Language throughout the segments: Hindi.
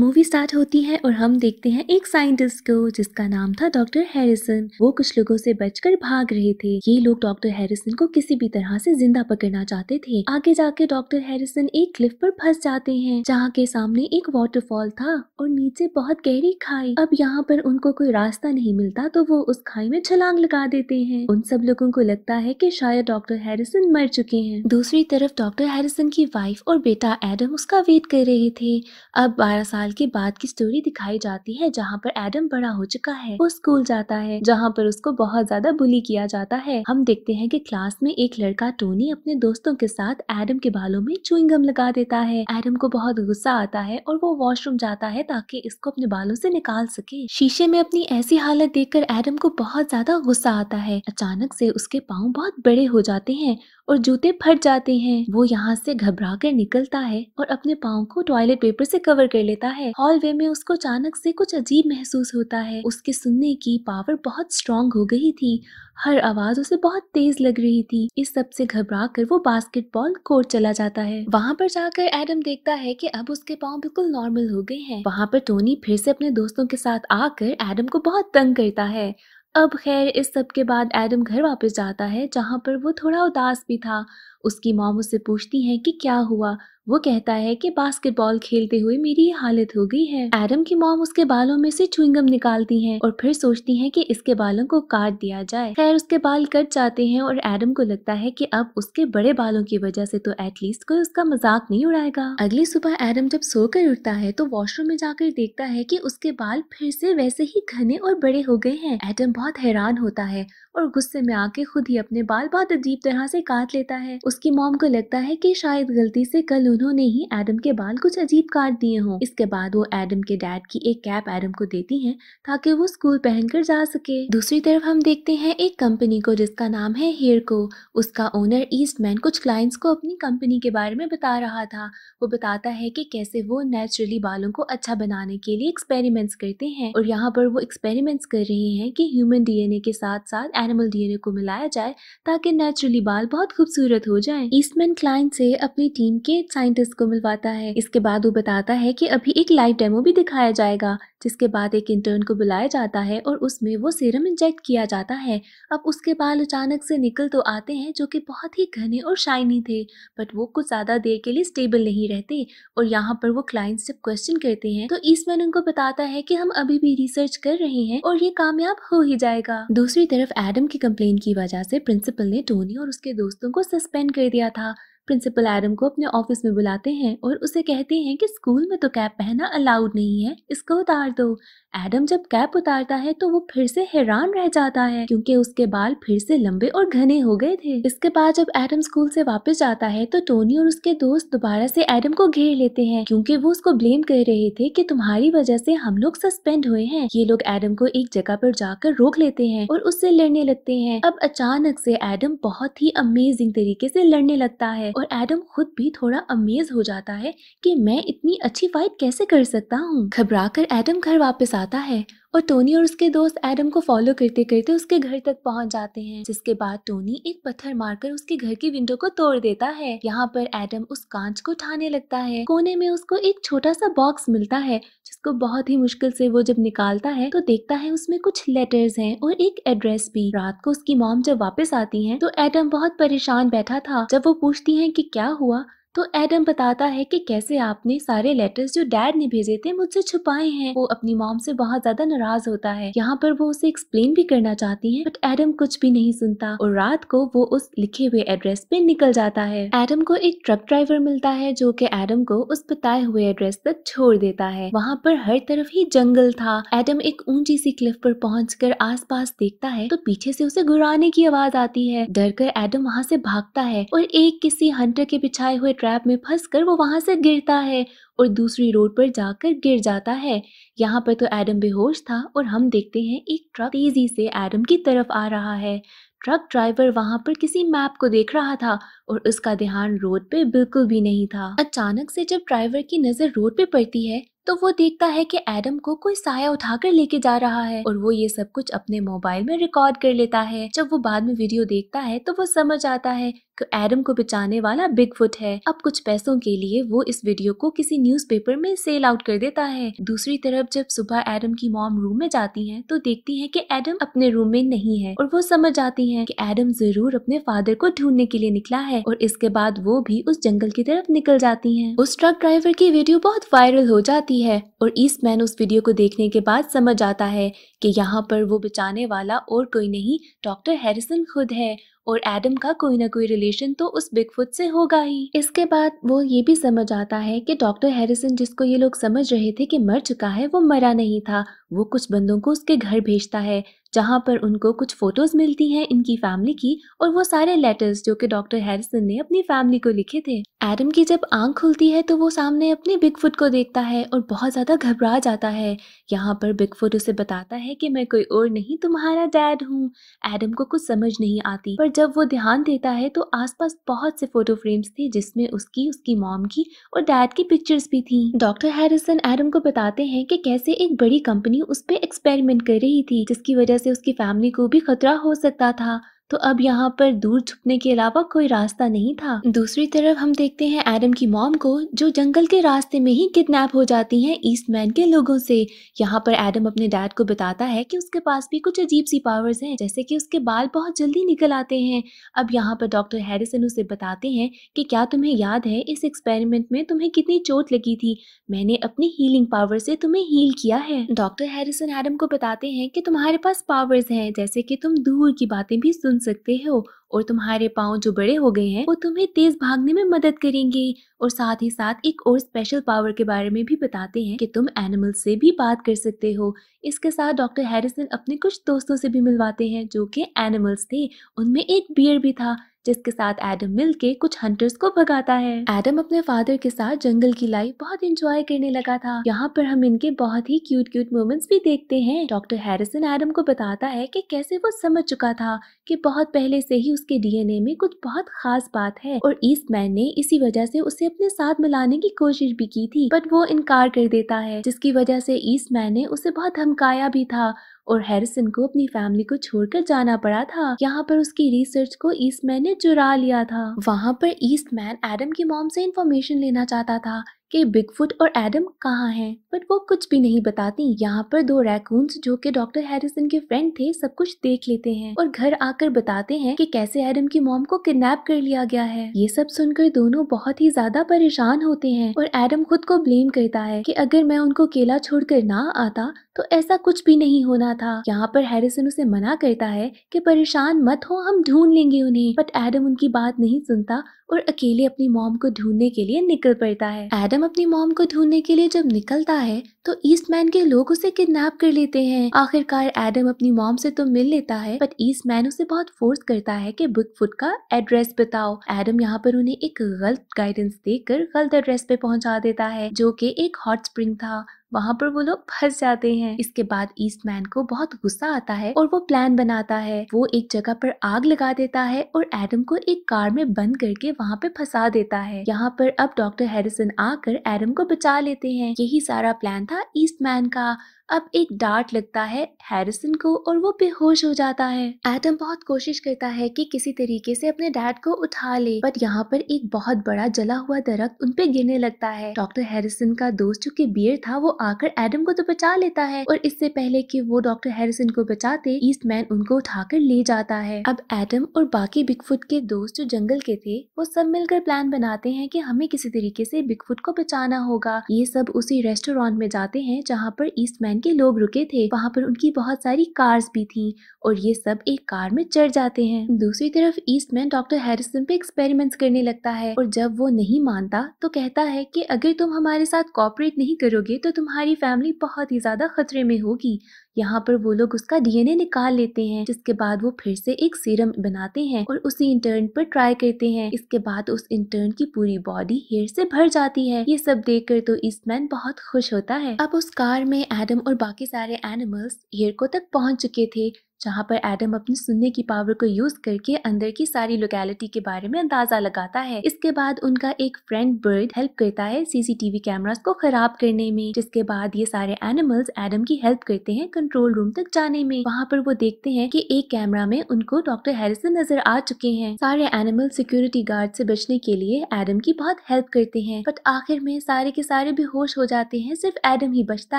मूवी स्टार्ट होती है और हम देखते हैं एक साइंटिस्ट को जिसका नाम था डॉक्टर हैरिसन। वो कुछ लोगों से बचकर भाग रहे थे। ये लोग डॉक्टर हैरिसन को किसी भी तरह से जिंदा पकड़ना चाहते थे। आगे जाके डॉक्टर हैरिसन एक क्लिफ पर फंस जाते हैं जहाँ के सामने एक वाटरफॉल था और नीचे बहुत गहरी खाई। अब यहाँ पर उनको कोई रास्ता नहीं मिलता तो वो उस खाई में छलांग लगा देते हैं। उन सब लोगों को लगता है कि शायद डॉक्टर हैरिसन मर चुके हैं। दूसरी तरफ डॉक्टर हैरिसन की वाइफ और बेटा एडम उसका वेट कर रहे थे। अब 12 साल के बाद की स्टोरी दिखाई जाती है जहाँ पर एडम बड़ा हो चुका है। वो स्कूल जाता है जहाँ पर उसको बहुत ज्यादा बुली किया जाता है। हम देखते हैं कि क्लास में एक लड़का टोनी अपने दोस्तों के साथ एडम के बालों में च्युइंग गम लगा देता है। एडम को बहुत गुस्सा आता है और वो वॉशरूम जाता है ताकि इसको अपने बालों से निकाल सके। शीशे में अपनी ऐसी हालत देखकर एडम को बहुत ज्यादा गुस्सा आता है। अचानक से उसके पाँव बहुत बड़े हो जाते हैं और जूते फट जाते हैं। वो यहाँ से घबरा कर निकलता है और अपने पाँव को टॉयलेट पेपर से कवर कर लेता है। हॉलवे में उसको अचानक से कुछ अजीब महसूस होता है। उसके सुनने की पावर बहुत स्ट्रांग हो गई थी। हर आवाज उसे बहुत तेज लग रही थी। इस सब से घबरा कर वो बास्केटबॉल कोर्ट चला जाता है। वहाँ पर जाकर एडम देखता है कि अब उसके पाँव बिल्कुल नॉर्मल हो गए हैं। वहाँ पर टोनी फिर से अपने दोस्तों के साथ आकर एडम को बहुत तंग करता है। अब खैर इस सब के बाद एडम घर वापस जाता है जहाँ पर वो थोड़ा उदास भी था। उसकी मॉम उससे पूछती है कि क्या हुआ। वो कहता है कि बास्केटबॉल खेलते हुए मेरी ये हालत हो गई है। एडम की मॉम उसके बालों में से च्युइंगम निकालती हैं और फिर सोचती हैं कि इसके बालों को काट दिया जाए। खैर उसके बाल कट जाते हैं और एडम को लगता है कि अब उसके बड़े बालों की वजह से तो एटलीस्ट कोई उसका मजाक नहीं उड़ाएगा। अगली सुबह एडम जब सोकर उठता है तो वॉशरूम में जाकर देखता है कि उसके बाल फिर से वैसे ही घने और बड़े हो गए हैं। एडम बहुत हैरान होता है और गुस्से में आके खुद ही अपने बाल बहुत अजीब तरह से काट लेता है। उसकी मॉम को लगता है कि शायद गलती से कल उन्होंने ही एडम के बाल कुछ अजीब काट दिए हों। इसके बाद वो एडम के डैड की एक कैप एडम को देती हैं ताकि वो स्कूल पहनकर जा सके। दूसरी तरफ हम देखते हैं एक कंपनी को जिसका नाम है हेयर को। उसका ओनर ईस्टमैन कुछ क्लाइंट्स को अपनी कंपनी के बारे में बता रहा था। वो बताता है कि कैसे वो नेचुरली बालों को अच्छा बनाने के लिए एक्सपेरिमेंट्स करते हैं और यहाँ पर वो एक्सपेरिमेंट्स कर रहे हैं कि ह्यूमन डीएनए के साथ साथ एनिमल डीएनए को मिलाया जाए ताकि नेचुरली बाल बहुत खूबसूरत हो जाएं। ईस्टमैन क्लाइंट से अपनी टीम के साइंटिस्ट को मिलवाता है। इसके बाद वो बताता है कि अभी एक लाइव डेमो भी दिखाया जाएगा जिसके बाद एक इंटर्न को बुलाया जाता है और उसमें वो सीरम इंजेक्ट किया जाता है। अब उसके बाल अचानक से निकल तो आते हैं जो कि बहुत ही घने और शाइनी थे बट वो कुछ ज्यादा देर के लिए स्टेबल नहीं रहते और यहाँ पर वो क्लाइंट्स जब क्वेश्चन करते हैं तो ईस्टमैन उनको बताता है कि हम अभी भी रिसर्च कर रहे हैं और ये कामयाब हो ही जाएगा। दूसरी तरफ एडम की कंप्लेन की वजह से प्रिंसिपल ने टोनी और उसके दोस्तों को सस्पेंड कर दिया था। प्रिंसिपल एडम को अपने ऑफिस में बुलाते हैं और उसे कहते हैं कि स्कूल में तो कैप पहनना अलाउड नहीं है, इसको उतार दो। एडम जब कैप उतारता है तो वो फिर से हैरान रह जाता है क्योंकि उसके बाल फिर से लंबे और घने हो गए थे। इसके बाद जब एडम स्कूल से वापस जाता है तो टोनी और उसके दोस्त दोबारा से एडम को घेर लेते हैं क्योंकि वो उसको ब्लेम कर रहे थे कि तुम्हारी वजह से हम लोग सस्पेंड हुए हैं। ये लोग एडम को एक जगह पर जाकर रोक लेते हैं और उससे लड़ने लगते हैं। अब अचानक से एडम बहुत ही अमेजिंग तरीके से लड़ने लगता है और एडम खुद भी थोड़ा अमेज हो जाता है कि मैं इतनी अच्छी फाइट कैसे कर सकता हूँ। घबराकर एडम घर वापस आता है और टोनी और उसके दोस्त एडम को फॉलो करते करते उसके घर तक पहुंच जाते हैं जिसके बाद टोनी एक पत्थर मारकर उसके घर की विंडो को तोड़ देता है। यहाँ पर एडम उस कांच को उठाने लगता है। कोने में उसको एक छोटा सा बॉक्स मिलता है जिसको बहुत ही मुश्किल से वो जब निकालता है तो देखता है उसमें कुछ लेटर्स हैं और एक एड्रेस भी। रात को उसकी मॉम जब वापस आती है तो एडम बहुत परेशान बैठा था। जब वो पूछती है कि क्या हुआ तो एडम बताता है कि कैसे आपने सारे लेटर्स जो डैड ने भेजे थे मुझसे छुपाए हैं। वो अपनी मॉम से बहुत ज्यादा नाराज होता है। यहाँ पर वो उसे एक्सप्लेन भी करना चाहती है बट एडम कुछ भी नहीं सुनता और रात को वो उस लिखे हुए एड्रेस पे निकल जाता है। एडम को एक ट्रक ड्राइवर मिलता है जो कि एडम को उस बताए हुए एड्रेस तक छोड़ देता है। वहाँ पर हर तरफ ही जंगल था। एडम एक ऊंची सी क्लिफ पर पहुंचकर आसपास देखता है तो पीछे से उसे गुर्राने की आवाज आती है। डर कर एडम वहाँ से भागता है और एक किसी हंटर के बिछाए हुए ट्रैप में फंसकर वो वहां से गिरता है और दूसरी रोड पर जाकर गिर जाता है। यहाँ पर तो एडम बेहोश था और हम देखते हैं एक ट्रक तेजी से एडम की तरफ आ रहा है। ट्रक ड्राइवर वहां पर किसी मैप को देख रहा था और उसका ध्यान रोड पे बिल्कुल भी नहीं था। अचानक से जब ड्राइवर की नजर रोड पे पड़ती है तो वो देखता है कि एडम को कोई साया उठाकर लेके जा रहा है और वो ये सब कुछ अपने मोबाइल में रिकॉर्ड कर लेता है। जब वो बाद में वीडियो देखता है तो वो समझ आता है कि एडम को बचाने वाला बिगफुट है। अब कुछ पैसों के लिए वो इस वीडियो को किसी न्यूज़पेपर में सेल आउट कर देता है। दूसरी तरफ जब सुबह एडम की मॉम रूम में जाती है तो देखती है कि एडम अपने रूम में नहीं है और वो समझ जाती है कि एडम जरूर अपने फादर को ढूंढने के लिए निकला है और इसके बाद वो भी उस जंगल की तरफ निकल जाती है। उस ट्रक ड्राइवर की वीडियो बहुत वायरल हो जाती है और ईस्टमैन उस वीडियो को देखने के बाद समझ आता है कि यहाँ पर वो बचाने वाला और कोई नहीं डॉक्टर हैरिसन खुद है और एडम का कोई ना कोई रिलेशन तो उस बिगफुट से होगा ही। इसके बाद वो ये भी समझ आता है कि डॉक्टर हैरिसन जिसको ये लोग समझ रहे थे कि मर चुका है वो मरा नहीं था। वो कुछ बंदों को उसके घर भेजता है जहाँ पर उनको कुछ फोटोज मिलती हैं इनकी फैमिली की और वो सारे लेटर्स जो कि डॉक्टर हैरिसन ने अपनी फैमिली को लिखे थे। एडम की जब आंख खुलती है तो वो सामने अपने बिगफुट को देखता है और बहुत ज्यादा घबरा जाता है। यहाँ पर बिगफुट उसे बताता है कि मैं कोई और नहीं तुम्हारा डैड हूँ। एडम को कुछ समझ नहीं आती पर जब वो ध्यान देता है तो आसपास बहुत से फोटो फ्रेम्स थे जिसमें उसकी मॉम की और डैड की पिक्चर्स भी थी। डॉक्टर हैरिसन एडम को बताते हैं कि कैसे एक बड़ी कंपनी उस पे एक्सपेरिमेंट कर रही थी जिसकी वजह से उसकी फैमिली को भी खतरा हो सकता था। तो अब यहाँ पर दूर छुपने के अलावा कोई रास्ता नहीं था। दूसरी तरफ हम देखते हैं एडम की मॉम को जो जंगल के रास्ते में ही किडनैप हो जाती हैं ईस्टमैन के लोगों से। यहाँ पर एडम अपने डैड को बताता है कि उसके पास भी कुछ अजीब सी पावर्स हैं जैसे कि उसके बाल बहुत जल्दी निकल आते हैं। अब यहाँ पर डॉक्टर हैरिसन उसे बताते हैं कि क्या तुम्हें याद है इस एक्सपेरिमेंट में तुम्हें कितनी चोट लगी थी, मैंने अपनी हीलिंग पावर से तुम्हें हील किया है। डॉक्टर हैरिसन एडम को बताते हैं कि तुम्हारे पास पावर्स हैं जैसे कि तुम दूर की बातें भी सुन सकते हो और तुम्हारे पाँव जो बड़े हो गए हैं वो तुम्हें तेज भागने में मदद करेंगे। और साथ ही साथ एक और स्पेशल पावर के बारे में भी बताते हैं कि तुम एनिमल से भी बात कर सकते हो। इसके साथ डॉक्टर हैरिसन अपने कुछ दोस्तों से भी मिलवाते हैं जो कि एनिमल्स थे। उनमें एक बियर भी था जिसके साथ एडम मिलके कुछ हंटर्स को भगाता है। एडम अपने फादर के साथ जंगल की लाइफ बहुत एंजॉय करने लगा था। यहाँ पर हम इनके बहुत ही क्यूट मोमेंट्स भी देखते हैं। डॉक्टर हैरिसन एडम को बताता है कि कैसे वो समझ चुका था कि बहुत पहले से ही उसके डीएनए में कुछ बहुत खास बात है और ईस्टमैन ने इसी वजह से उसे अपने साथ मिलाने की कोशिश भी की थी बट वो इनकार कर देता है जिसकी वजह से ईस्टमैन ने उसे बहुत धमकाया भी था और हैरिसन को अपनी फैमिली को छोड़कर जाना पड़ा था। यहाँ पर उसकी रिसर्च को ईस्टमैन ने चुरा लिया था। वहाँ पर ईस्टमैन एडम की मॉम से इंफॉर्मेशन लेना चाहता था कि बिगफुट और एडम कहाँ हैं, बट वो कुछ भी नहीं बताती। यहाँ पर दो रैकून्स जो कि डॉक्टर हैरिसन के फ्रेंड थे सब कुछ देख लेते हैं और घर आकर बताते हैं कि कैसे एडम की मॉम को किडनैप कर लिया गया है। ये सब सुनकर दोनों बहुत ही ज्यादा परेशान होते हैं और एडम खुद को ब्लेम करता है कि अगर मैं उनको अकेला छोड़कर ना आता तो ऐसा कुछ भी नहीं होना था। यहाँ पर हैरिसन उसे मना करता है कि परेशान मत हो, हम ढूंढ लेंगे उन्हें, बट एडम उनकी बात नहीं सुनता और अकेले अपनी मॉम को ढूंढने के लिए निकल पड़ता है। एडम अपनी मॉम को ढूंढने के लिए जब निकलता है तो ईस्टमैन के लोग उसे किडनैप कर लेते हैं। आखिरकार एडम अपनी मॉम से तो मिल लेता है बट ईस्टमैन उसे बहुत फोर्स करता है कि बिगफुट का एड्रेस बताओ। एडम यहाँ पर उन्हें एक गलत गाइडेंस देकर गलत एड्रेस पे पहुंचा देता है जो कि एक हॉट स्प्रिंग था। वहाँ पर वो लोग फंस जाते हैं। इसके बाद ईस्टमैन को बहुत गुस्सा आता है और वो प्लान बनाता है। वो एक जगह पर आग लगा देता है और एडम को एक कार में बंद करके वहाँ पे फंसा देता है। यहाँ पर अब डॉक्टर हैरिसन आकर एडम को बचा लेते हैं। यही सारा प्लान था ईस्टमैन का। अब एक डांट लगता है हैरिसन को और वो बेहोश हो जाता है। एडम बहुत कोशिश करता है कि किसी तरीके से अपने डैड को उठा ले बट यहाँ पर एक बहुत बड़ा जला हुआ दरख्त उन पे गिरने लगता है। डॉक्टर हैरिसन का दोस्त जो कि बियर था वो आकर एडम को तो बचा लेता है और इससे पहले कि वो डॉक्टर हैरिसन को बचाते ईस्टमैन उनको उठाकर ले जाता है। अब एडम और बाकी बिगफुट के दोस्त जो जंगल के थे वो सब मिलकर प्लान बनाते हैं कि हमें किसी तरीके से बिगफुट को बचाना होगा। ये सब उसी रेस्टोरेंट में जाते हैं जहाँ पर ईस्टमैन के लोग रुके थे। वहाँ पर उनकी बहुत सारी कार्स भी थी और ये सब एक कार में चढ़ जाते हैं। दूसरी तरफ ईस्टमैन डॉक्टर हैरिसन पे एक्सपेरिमेंट्स करने लगता है और जब वो नहीं मानता तो कहता है कि अगर तुम हमारे साथ कोऑपरेट नहीं करोगे तो तुम्हारी फैमिली बहुत ही ज्यादा खतरे में होगी। यहाँ पर वो लोग उसका डीएनए निकाल लेते हैं जिसके बाद वो फिर से एक सीरम बनाते हैं और उसी इंटर्न पर ट्राई करते हैं। इसके बाद उस इंटर्न की पूरी बॉडी हेयर से भर जाती है। ये सब देखकर तो ईस्टमैन बहुत खुश होता है। अब उस कार में एडम और बाकी सारे एनिमल्स हेयर को तक पहुंच चुके थे जहाँ पर एडम अपनी सुनने की पावर को यूज करके अंदर की सारी लोकेलिटी के बारे में अंदाजा लगाता है। इसके बाद उनका एक फ्रेंड बर्ड हेल्प करता है सीसीटीवी कैमरास को खराब करने में, जिसके बाद ये सारे एनिमल्स एडम की हेल्प करते हैं कंट्रोल रूम तक जाने में। वहाँ पर वो देखते हैं कि एक कैमरा में उनको डॉक्टर हैरिसन नजर आ चुके हैं। सारे एनिमल सिक्योरिटी गार्ड से बचने के लिए एडम की बहुत हेल्प करते हैं, बट आखिर में सारे के सारे बेहोश हो जाते हैं, सिर्फ एडम ही बचता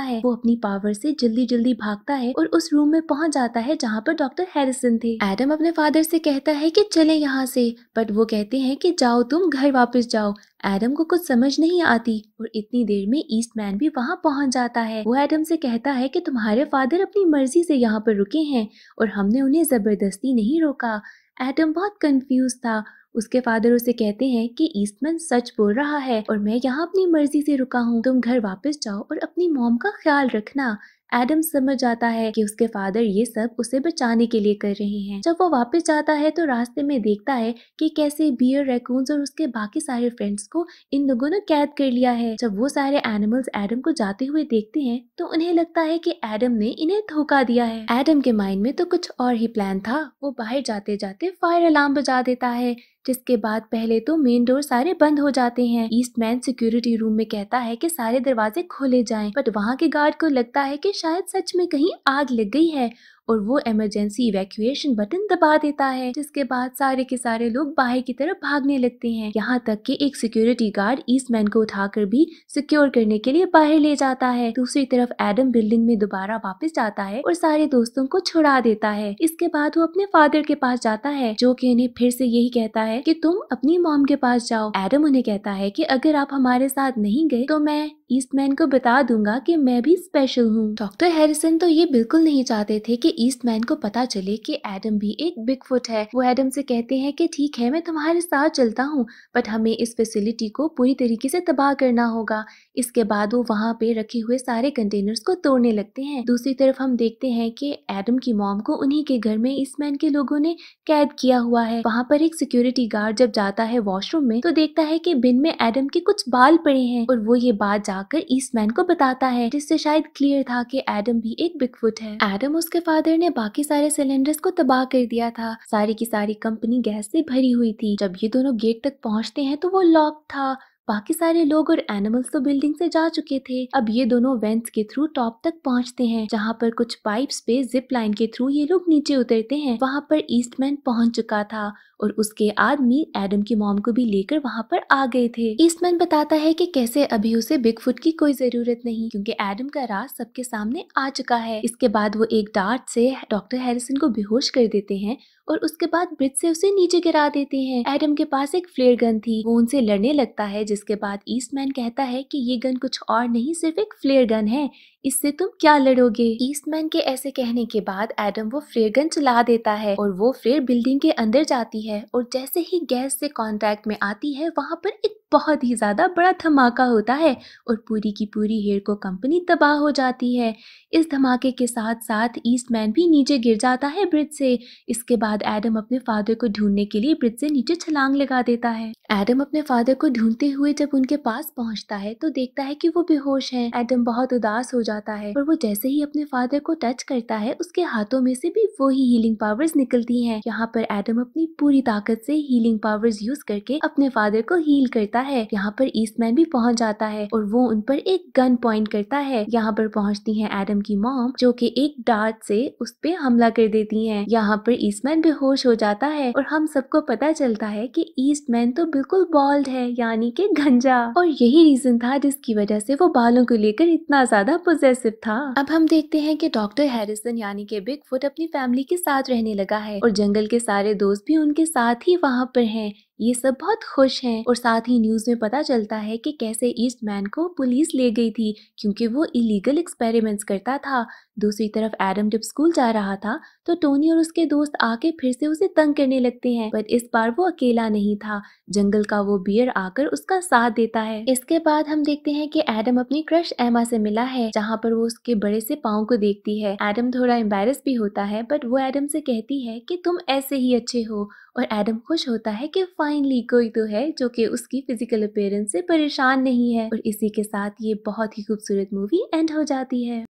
है। वो अपनी पावर से जल्दी जल्दी भागता है और उस रूम में पहुंच जाता है जहाँ पर डॉक्टर हैरिसन थे। एडम अपने फादर से कहता है कि चले यहाँ से, बट वो कहते हैं कि जाओ तुम घर वापस जाओ। एडम को कुछ समझ नहीं आती और इतनी देर में ईस्टमैन भी वहाँ पहुँच जाता है। वो एडम से कहता है कि तुम्हारे फादर अपनी मर्जी से यहाँ पर रुके हैं और हमने उन्हें जबरदस्ती नहीं रोका। एडम बहुत कंफ्यूज था। उसके फादर उसे कहते हैं कि ईस्टमैन सच बोल रहा है और मैं यहाँ अपनी मर्जी से रुका हूँ, तुम घर वापस जाओ और अपनी मॉम का ख्याल रखना। एडम समझ जाता है कि उसके फादर ये सब उसे बचाने के लिए कर रहे हैं। जब वो वापस जाता है तो रास्ते में देखता है कि कैसे बियर, रैकून्स और उसके बाकी सारे फ्रेंड्स को इन लोगों ने कैद कर लिया है। जब वो सारे एनिमल्स एडम को जाते हुए देखते हैं तो उन्हें लगता है कि एडम ने इन्हें धोखा दिया है। एडम के माइंड में तो कुछ और ही प्लान था। वो बाहर जाते जाते फायर अलार्म बजा देता है, जिसके बाद पहले तो मेन डोर सारे बंद हो जाते हैं। ईस्टमैन सिक्योरिटी रूम में कहता है कि सारे दरवाजे खोले जाएं, बट वहाँ के गार्ड को लगता है कि शायद सच में कहीं आग लग गई है और वो इमरजेंसी इवैक्यूएशन बटन दबा देता है, जिसके बाद सारे के सारे लोग बाहर की तरफ भागने लगते हैं। यहाँ तक कि एक सिक्योरिटी गार्ड ईस्टमैन को उठाकर भी सिक्योर करने के लिए बाहर ले जाता है। दूसरी तरफ एडम बिल्डिंग में दोबारा वापस जाता है और सारे दोस्तों को छुड़ा देता है। इसके बाद वो अपने फादर के पास जाता है, जो कि उन्हें फिर से यही कहता है कि तुम अपनी मॉम के पास जाओ। एडम उन्हें कहता है कि अगर आप हमारे साथ नहीं गए तो मैं ईस्टमैन को बता दूंगा कि मैं भी स्पेशल हूँ। डॉक्टर हैरिसन तो ये बिल्कुल नहीं चाहते थे कि ईस्टमैन को पता चले कि एडम भी एक बिगफुट है। वो एडम से कहते हैं कि ठीक है, मैं तुम्हारे साथ चलता हूँ, बट हमें इस फैसिलिटी को पूरी तरीके से तबाह करना होगा। इसके बाद वो वहाँ पे रखे हुए सारे कंटेनर्स को तोड़ने लगते हैं। दूसरी तरफ हम देखते हैं कि एडम की मॉम को उन्हीं के घर में ईस्टमैन के लोगों ने कैद किया हुआ है। वहाँ पर एक सिक्योरिटी गार्ड जब जाता है वॉशरूम में तो देखता है कि बिन में एडम के कुछ बाल पड़े हैं और वो ये बात जाकर ईस्टमैन को बताता है, जिससे शायद क्लियर था कि एडम भी एक बिगफुट है। एडम उसके फादर ने बाकी सारे सिलेंडर्स को तबाह कर दिया था। सारी की सारी कंपनी गैस से भरी हुई थी। जब ये दोनों गेट तक पहुंचते हैं तो वो लॉक था। बाकी सारे लोग और एनिमल्स तो बिल्डिंग से जा चुके थे। अब ये दोनों वेंट्स के थ्रू टॉप तक पहुंचते हैं, जहाँ पर कुछ पाइप्स पे जिप लाइन के थ्रू ये लोग नीचे उतरते हैं। वहाँ पर ईस्टमैन पहुंच चुका था और उसके आदमी एडम की मॉम को भी लेकर वहाँ पर आ गए थे। ईस्टमैन बताता है कि कैसे अभी उसे बिगफुट की कोई जरूरत नहीं, क्योंकि एडम का राज सबके सामने आ चुका है। इसके बाद वो एक डार्ट से डॉक्टर हैरिसन को बेहोश कर देते हैं और उसके बाद ब्रिज से उसे नीचे गिरा देते हैं। एडम के पास एक फ्लेयर गन थी, वो उनसे लड़ने लगता है, जिसके बाद ईस्टमैन कहता है कि ये गन कुछ और नहीं, सिर्फ एक फ्लेयर गन है, इससे तुम क्या लड़ोगे। ईस्टमैन के ऐसे कहने के बाद एडम वो फ्लेयर गन चला देता है और वो फ्लेयर बिल्डिंग के अंदर जाती है और जैसे ही गैस से कांटेक्ट में आती है वहाँ पर एक बहुत ही ज्यादा बड़ा धमाका होता है और पूरी की पूरी हेयरको कंपनी तबाह हो जाती है। इस धमाके के साथ साथ ईस्टमैन भी नीचे गिर जाता है ब्रिज से। इसके बाद एडम अपने फादर को ढूंढने के लिए ब्रिज से नीचे छलांग लगा देता है। एडम अपने फादर को ढूंढते हुए जब उनके पास पहुंचता है तो देखता है कि वो बेहोश हैं। एडम बहुत उदास हो जाता है और वो जैसे ही अपने फादर को टच करता है उसके हाथों में से भी वही हीलिंग पावर्स निकलती हैं। यहाँ पर एडम अपनी पूरी ताकत से हीलिंग पावर्स यूज करके अपने फादर को हील करता है। यहाँ पर ईस्टमैन भी पहुंच जाता है और वो उन पर एक गन पॉइंट करता है। यहाँ पर पहुंचती है एडम की मॉम, जो कि एक डार्ट से उस पे हमला कर देती हैं। यहाँ पर ईस्टमैन बेहोश हो जाता है और हम सबको पता चलता है कि ईस्टमैन तो बिल्कुल बॉल्ड है, यानी कि गंजा, और यही रीजन था जिसकी वजह से वो बालों को लेकर इतना ज्यादा पोजेसिव था। अब हम देखते हैं कि डॉक्टर हैरिसन यानी कि बिगफुट अपनी फैमिली के साथ रहने लगा है और जंगल के सारे दोस्त भी उनके साथ ही वहाँ पर हैं। ये सब बहुत खुश हैं और साथ ही न्यूज में पता चलता है कि कैसे ईस्टमैन को पुलिस ले गई थी क्योंकि वो इलीगल एक्सपेरिमेंट्स करता था। दूसरी तरफ एडम जब स्कूल जा रहा था तो टोनी और उसके दोस्त आके फिर से उसे तंग करने लगते हैं, पर इस बार वो अकेला नहीं था। जंगल का वो बियर आकर उसका साथ देता है। इसके बाद हम देखते हैं कि एडम अपनी क्रश एमा से मिला है, जहाँ पर वो उसके बड़े से पाँव को देखती है। एडम थोड़ा एम्बैरस भी होता है, बट वो एडम से कहती है कि तुम ऐसे ही अच्छे हो, और एडम खुश होता है कि फाइनली कोई तो है जो कि उसकी फिजिकल अपीयरेंस से परेशान नहीं है। और इसी के साथ ये बहुत ही खूबसूरत मूवी एंड हो जाती है।